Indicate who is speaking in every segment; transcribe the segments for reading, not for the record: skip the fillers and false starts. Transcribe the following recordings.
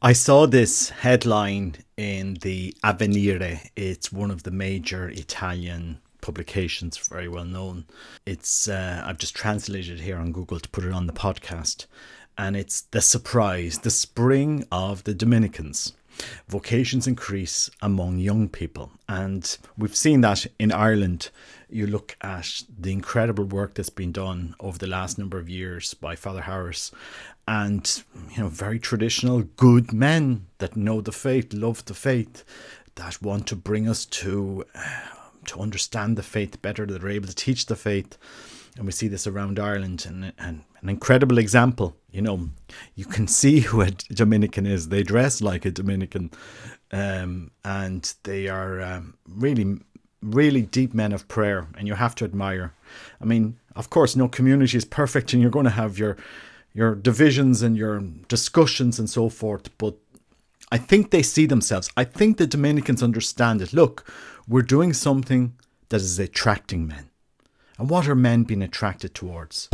Speaker 1: I saw this headline in the Avvenire. It's one of the major Italian publications, very well known. It's I've just translated it here on Google to put it on the podcast, and it's the surprise, the spring of the Dominicans. Vocations increase among young people, and we've seen that in Ireland. You look at the incredible work that's been done over the last number of years by Father Harris, and very traditional good men that know the faith, love the faith, that want to bring us to understand the faith better, that are able to teach the faith. And we see this around Ireland, and an incredible example. You can see who a Dominican is. They dress like a Dominican, and they are really, really deep men of prayer, and you have to admire. I mean, of course, no community is perfect, and you're going to have your divisions and your discussions and so forth, but I think they see themselves. I think the Dominicans understand it. Look, we're doing something that is attracting men. And what are men being attracted towards?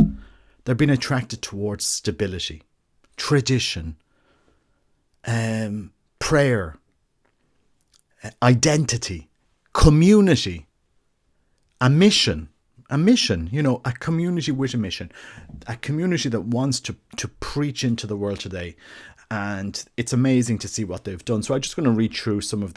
Speaker 1: They're being attracted towards stability, tradition, prayer, identity, community, a mission. A mission, a community with a mission, a community that wants to preach into the world today. And it's amazing to see what they've done. So I'm just going to read through some of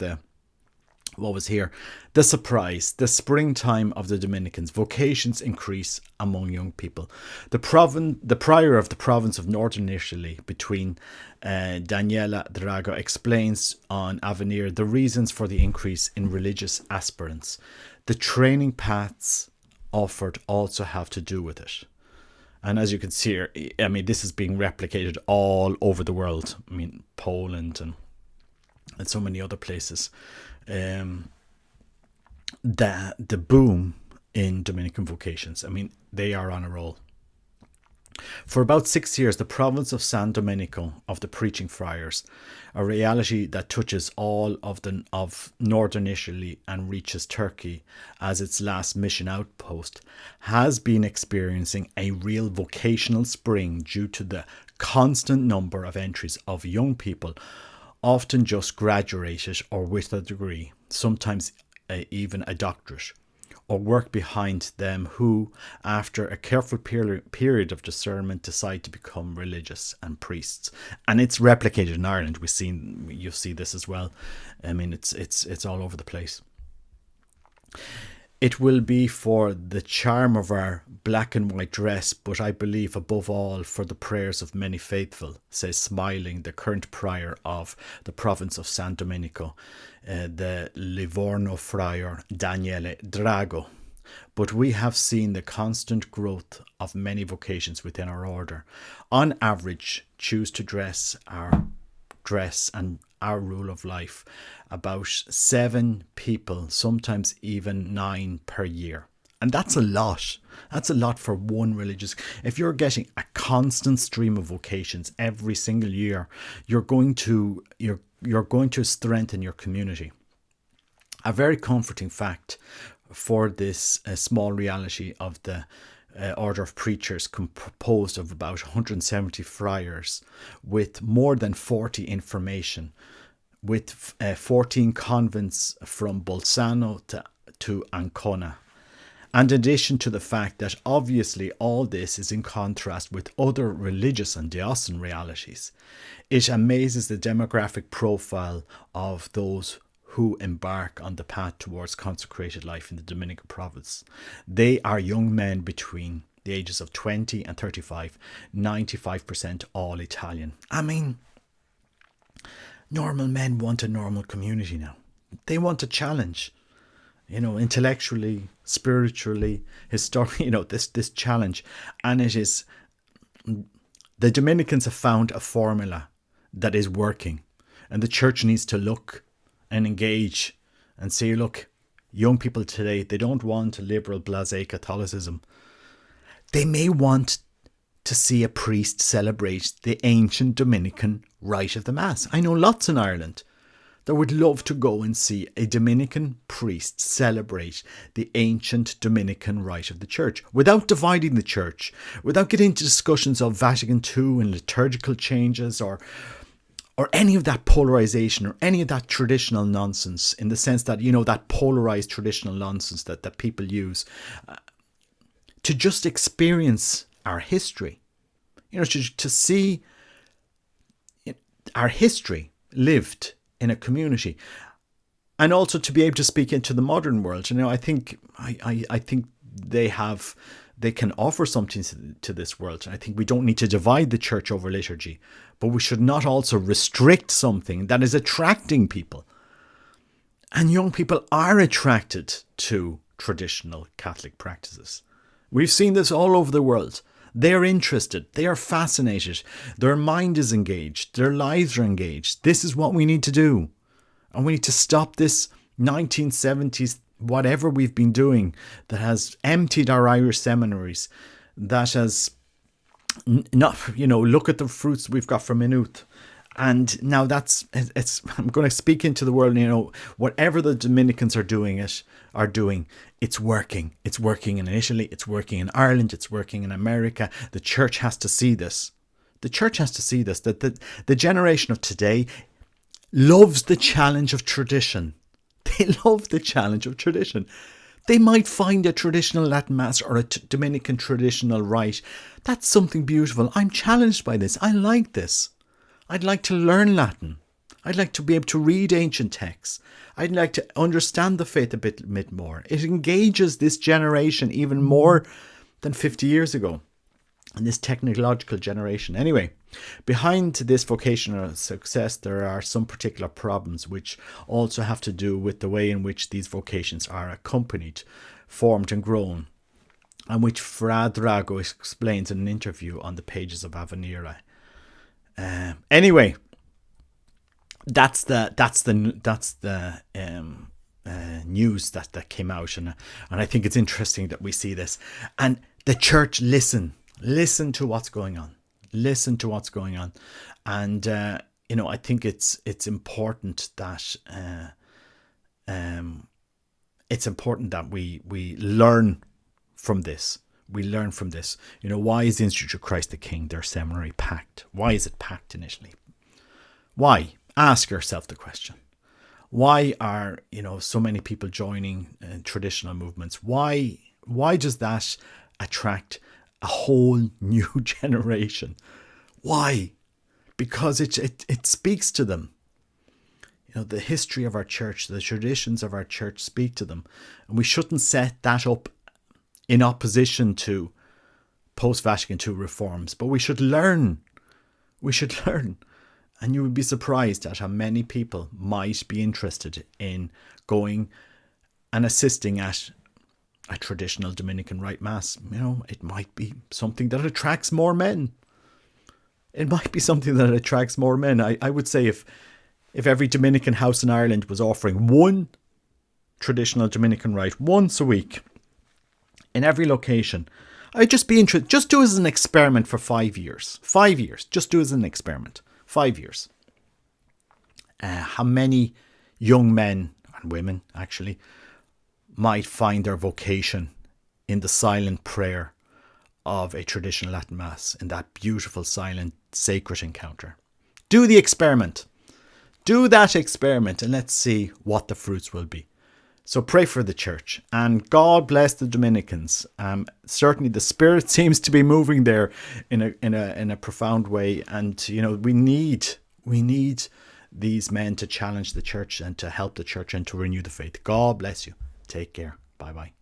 Speaker 1: what was here. The surprise, the springtime of the Dominicans. Vocations increase among young people. The prior of the province of Northern Italy, between Daniela Drago, explains on Avenir the reasons for the increase in religious aspirants. The training paths offered also have to do with it. And as you can see here, I mean, this is being replicated all over the world. I mean, Poland and so many other places. The boom in Dominican vocations, I mean, they are on a roll. For about 6 years, the province of San Domenico of the Preaching Friars, a reality that touches all of northern Italy and reaches Turkey as its last mission outpost, has been experiencing a real vocational spring due to the constant number of entries of young people, often just graduated or with a degree, sometimes even a doctorate, or work behind them, who, after a careful period of discernment, decide to become religious and priests. And it's replicated in Ireland. You see this as well. I mean, it's all over the place. It will be for the charm of our black and white dress, but I believe above all for the prayers of many faithful, says smiling the current prior of the province of San Domenico, the Livorno friar Daniele Drago. But we have seen the constant growth of many vocations within our order. On average, choose to dress and our rule of life, about 7 people, sometimes even 9 per year. And that's a lot. That's a lot for one religious. If you're getting a constant stream of vocations every single year, you're going to strengthen your community. A very comforting fact for this small reality of the order of preachers, composed of about 170 friars, with more than 40 information, with 14 convents from Bolzano to Ancona. And in addition to the fact that obviously all this is in contrast with other religious and diocesan realities, it amazes the demographic profile of those who embark on the path towards consecrated life in the Dominican province. They are young men between the ages of 20 and 35, 95% all Italian. I mean, normal men want a normal community now. They want a challenge, intellectually, spiritually, historically, this challenge. And it is, the Dominicans have found a formula that is working, and the church needs to look and engage and say, look, young people today, they don't want a liberal blasé Catholicism. They may want to see a priest celebrate the ancient Dominican rite of the Mass. I know lots in Ireland that would love to go and see a Dominican priest celebrate the ancient Dominican rite of the church, without dividing the church, without getting into discussions of Vatican II and liturgical changes or or any of that polarization or any of that traditional nonsense, in the sense that, that polarized traditional nonsense that people use, to just experience our history, to see our history lived in a community, and also to be able to speak into the modern world. I think they can offer something to this world. I think we don't need to divide the church over liturgy, but we should not also restrict something that is attracting people. And young people are attracted to traditional Catholic practices. We've seen this all over the world. They're interested. They are fascinated. Their mind is engaged. Their lives are engaged. This is what we need to do. And we need to stop this 1970s, whatever we've been doing, that has emptied our Irish seminaries, that has not, look at the fruits we've got from Maynooth. And now I'm going to speak into the world, whatever the Dominicans are doing, it's working. It's working in Italy, it's working in Ireland, it's working in America. The church has to see this. The church has to see this, that the generation of today loves the challenge of tradition. They love the challenge of tradition. They might find a traditional Latin Mass or a Dominican traditional rite. That's something beautiful. I'm challenged by this. I like this. I'd like to learn Latin. I'd like to be able to read ancient texts. I'd like to understand the faith a bit more. It engages this generation even more than 50 years ago, and this technological generation. Anyway, behind this vocational success, there are some particular problems which also have to do with the way in which these vocations are accompanied, formed and grown, and which Fra Drago explains in an interview on the pages of Avenira. Anyway, that's the news that came out, and I think it's interesting that we see this, and the church listen to what's going on, and I think it's important that we learn from this. Why is the Institute of Christ the King, their seminary, packed? Why is it packed in Italy? Why? Ask yourself the question. Why are so many people joining traditional movements? Why does that attract a whole new generation? Why? Because it speaks to them. The history of our church, the traditions of our church speak to them, and we shouldn't set that up in opposition to post-Vatican II reforms, but we should learn. And you would be surprised at how many people might be interested in going and assisting at a traditional Dominican Rite Mass. It might be something that attracts more men. I would say if every Dominican house in Ireland was offering one traditional Dominican rite once a week in every location, I'd just be interested. Just do it as an experiment for 5 years. 5 years. Just do it as an experiment. 5 years. How many young men and women actually might find their vocation in the silent prayer of a traditional Latin Mass, in that beautiful, silent, sacred encounter? Do the experiment. Do that experiment, and let's see what the fruits will be. So pray for the church, and God bless the Dominicans. Certainly the Spirit seems to be moving there in a profound way, and we need these men to challenge the church and to help the church and to renew the faith. God bless you. Take care. Bye bye.